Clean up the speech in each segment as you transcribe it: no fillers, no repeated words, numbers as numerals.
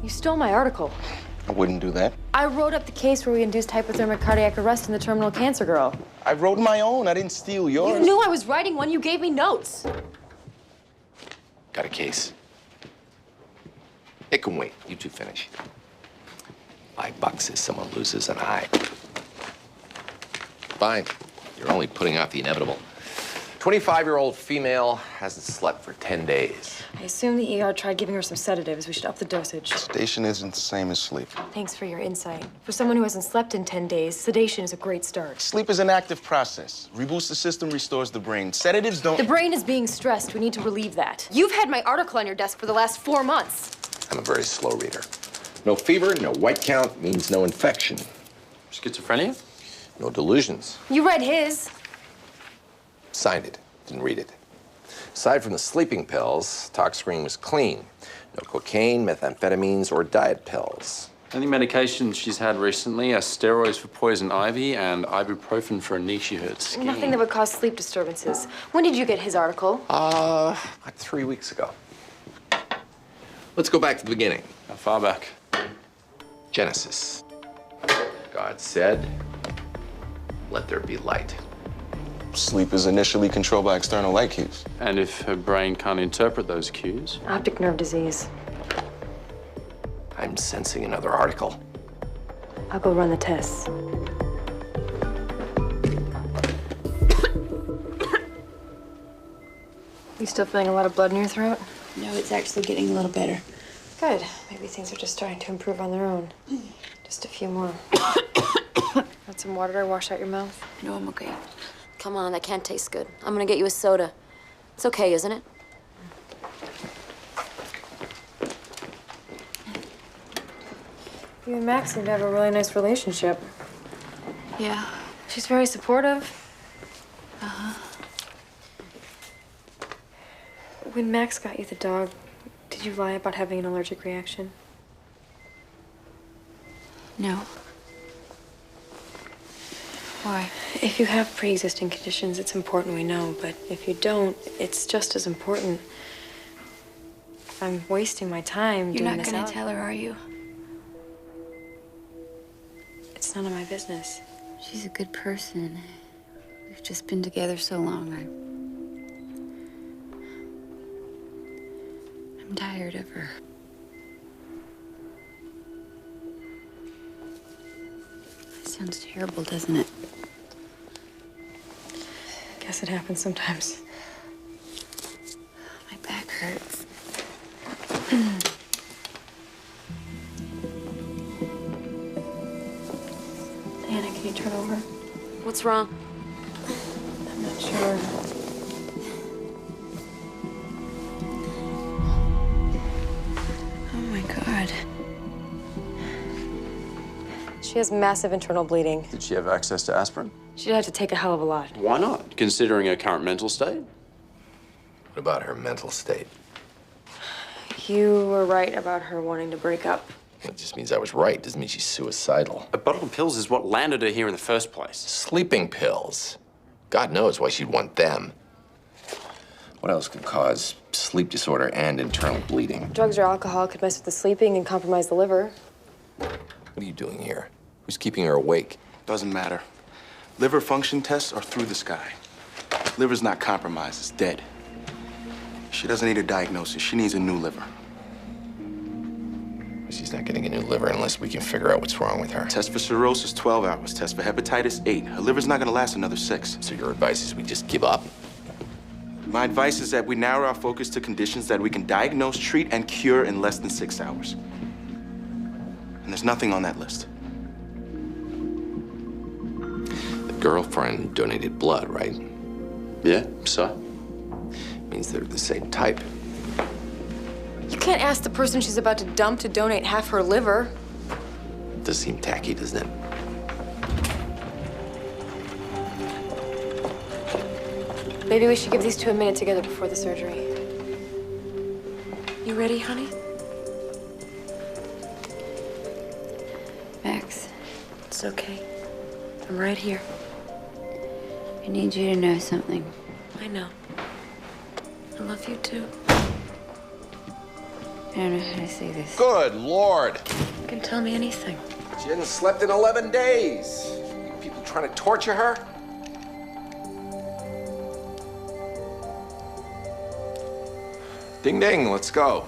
You stole my article. I wouldn't do that. I wrote up the case where we induced hypothermic cardiac arrest in the terminal cancer girl. I wrote my own. I didn't steal yours. You knew I was writing one. You gave me notes. Got a case. It can wait. You two finish. $5 if someone loses an eye. Fine. You're only putting off the inevitable. 25-year-old female hasn't slept for 10 days. I assume the ER tried giving her some sedatives. We should up the dosage. Sedation isn't the same as sleep. Thanks for your insight. For someone who hasn't slept in 10 days, sedation is a great start. Sleep is an active process. Reboots the system, restores the brain. Sedatives don't... The brain is being stressed. We need to relieve that. You've had my article on your desk for the last 4 months. I'm a very slow reader. No fever, no white count means no infection. Schizophrenia? No delusions. You read his. Signed it, didn't read it. Aside from the sleeping pills, talk screen was clean. No cocaine, methamphetamines, or diet pills. Only medications she's had recently are steroids for poison ivy and ibuprofen for a knee she hurt skin. Nothing that would cause sleep disturbances. When did you get his article? Like 3 weeks ago. Let's go back to the beginning. How far back? Genesis. God said, let there be light. Sleep is initially controlled by external light cues. And if her brain can't interpret those cues? Optic nerve disease. I'm sensing another article. I'll go run the tests. You still feeling a lot of blood in your throat? No, it's actually getting a little better. Good. Maybe things are just starting to improve on their own. Just a few more. Want some water to wash out your mouth? No, I'm okay. Come on, that can't taste good. I'm gonna get you a soda. It's okay, isn't it? You and Max seem to have a really nice relationship. Yeah. She's very supportive. Uh-huh. When Max got you the dog, did you lie about having an allergic reaction? No. Why? If you have pre-existing conditions, it's important we know, but if you don't, it's just as important. I'm wasting my time You're doing not this gonna out. tell her, are you? It's none of my business. She's a good person. We've just been together so long. I'm tired of her. That sounds terrible, doesn't it? I guess it happens sometimes. My back hurts. Anna, can you turn over? What's wrong? I'm not sure. Oh my God. She has massive internal bleeding. Did she have access to aspirin? She'd have to take a hell of a lot. Why not, considering her current mental state? What about her mental state? You were right about her wanting to break up. It just means I was right. Doesn't mean she's suicidal. A bottle of pills is what landed her here in the first place. Sleeping pills. God knows why she'd want them. What else could cause sleep disorder and internal bleeding? Drugs or alcohol could mess with the sleeping and compromise the liver. What are you doing here? Who's keeping her awake? Doesn't matter. Liver function tests are through the sky. Liver's not compromised, it's dead. She doesn't need a diagnosis, she needs a new liver. She's not getting a new liver unless we can figure out what's wrong with her. Test for cirrhosis, 12 hours. Test for hepatitis, 8. Her liver's not gonna last another 6. So your advice is we just give up? My advice is that we narrow our focus to conditions that we can diagnose, treat, and cure in less than 6 hours. And there's nothing on that list. The girlfriend donated blood, right? Yeah, so? Means they're the same type. You can't ask the person she's about to dump to donate half her liver. Does seem tacky, doesn't it? Maybe we should give these two a minute together before the surgery. You ready, honey? Max, It's okay. I'm right here. I need you to know something. I know. I love you too. I don't know how to say this. Good Lord. You can tell me anything. She hasn't slept in 11 days. People trying to torture her? Ding ding, let's go.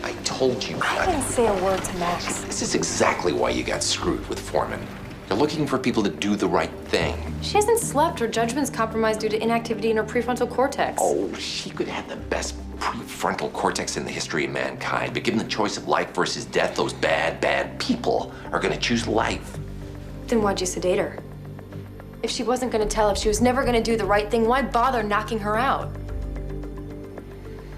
I told you. I didn't say a word to Max. This is exactly why you got screwed with Foreman. You're looking for people to do the right thing. She hasn't slept. Her judgment's compromised due to inactivity in her prefrontal cortex. Oh, she could have the best prefrontal cortex in the history of mankind, but given the choice of life versus death, those bad, bad people are gonna choose life. Then why'd you sedate her? If she wasn't gonna tell, if she was never gonna do the right thing, why bother knocking her out?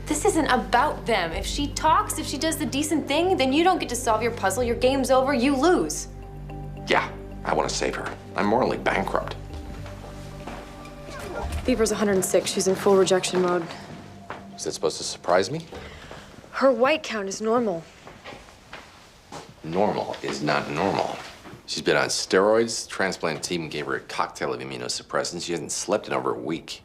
This isn't about them. If she talks, if she does the decent thing, then you don't get to solve your puzzle. Your game's over, you lose. Yeah, I want to save her. I'm morally bankrupt. Beaver's 106. She's in full rejection mode. Is that supposed to surprise me? Her white count is normal. Normal is not normal. She's been on steroids. Transplant team gave her a cocktail of immunosuppressants. She hasn't slept in over a week.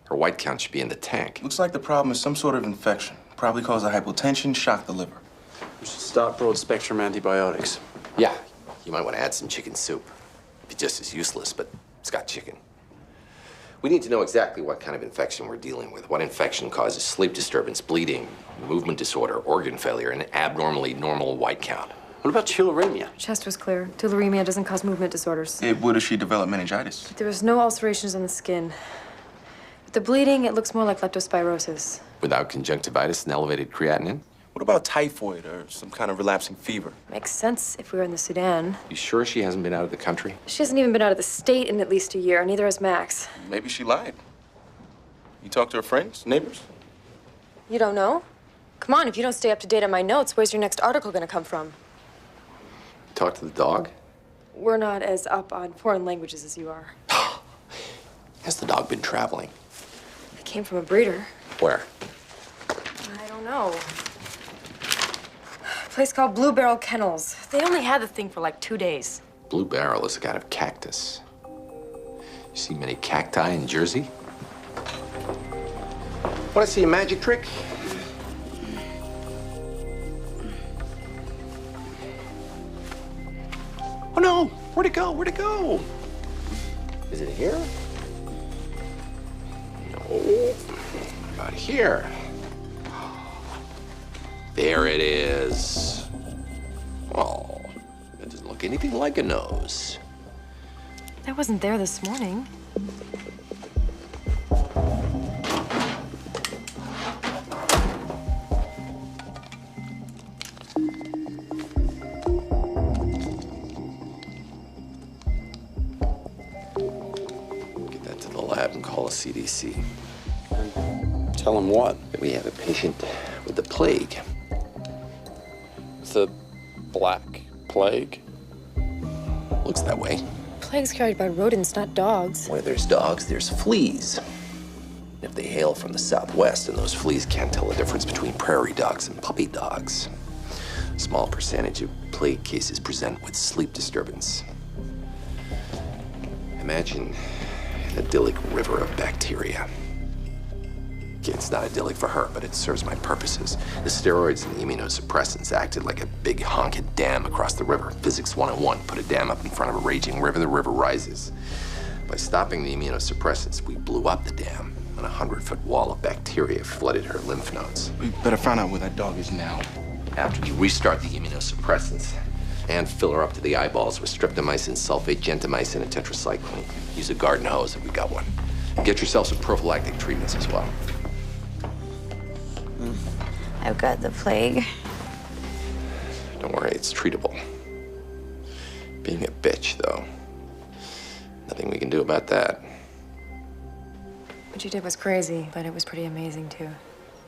Her white count should be in the tank. Looks like the problem is some sort of infection. Probably caused a hypotension, shocked the liver. We should start broad-spectrum antibiotics. Yeah, you might want to add some chicken soup. Be just as useless, but it's got chicken. We need to know exactly what kind of infection we're dealing with. What infection causes sleep disturbance, bleeding, movement disorder, organ failure, and abnormally normal white count. What about tularemia? Chest was clear. Tularemia doesn't cause movement disorders. It would if she developed meningitis. There was no ulcerations on the skin. With the bleeding, it looks more like leptospirosis. Without conjunctivitis and elevated creatinine? What about typhoid or some kind of relapsing fever? Makes sense if we were in the Sudan. You sure she hasn't been out of the country? She hasn't even been out of the state in at least a year, neither has Max. Maybe she lied. You talk to her friends, neighbors? You don't know? Come on, if you don't stay up to date on my notes, where's your next article gonna come from? Talk to the dog? We're not as up on foreign languages as you are. Has the dog been traveling? It came from a breeder. Where? I don't know. A place called Blue Barrel Kennels. They only had the thing for like 2 days. Blue Barrel is a kind of cactus. You see many cacti in Jersey? Want to see a magic trick? Oh no! Where'd it go? Where'd it go? Is it here? No. About here. There it is. Oh, that doesn't look anything like a nose. That wasn't there this morning. Get that to the lab and call a CDC. Tell him what? That we have a patient with the plague. The Black Plague? Looks that way. Plague's carried by rodents, not dogs. Where there's dogs, there's fleas. If they hail from the southwest, and those fleas can't tell the difference between prairie dogs and puppy dogs. A small percentage of plague cases present with sleep disturbance. Imagine an idyllic river of bacteria. It's not idyllic for her, but it serves my purposes. The steroids and the immunosuppressants acted like a big honking dam across the river. Physics 101, put a dam up in front of a raging river, the river rises. By stopping the immunosuppressants, we blew up the dam, and a 100-foot wall of bacteria flooded her lymph nodes. We better find out where that dog is now. After we restart the immunosuppressants and fill her up to the eyeballs with streptomycin, sulfate, gentamicin, and tetracycline. Use a garden hose if we got one. Get yourself some prophylactic treatments as well. I've got the plague. Don't worry, it's treatable. Being a bitch, though. Nothing we can do about that. What you did was crazy, but it was pretty amazing, too.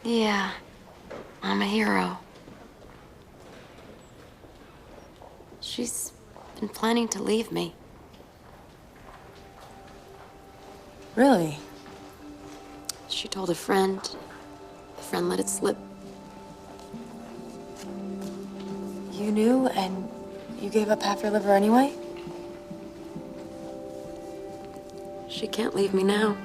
Yeah, I'm a hero. She's been planning to leave me. Really? She told a friend. The friend let it slip. You knew, and you gave up half your liver anyway? She can't leave me now.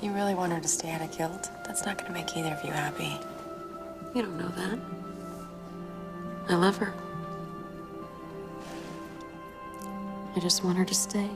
You really want her to stay out of guilt? That's not gonna make either of you happy. You don't know that. I love her. I just want her to stay.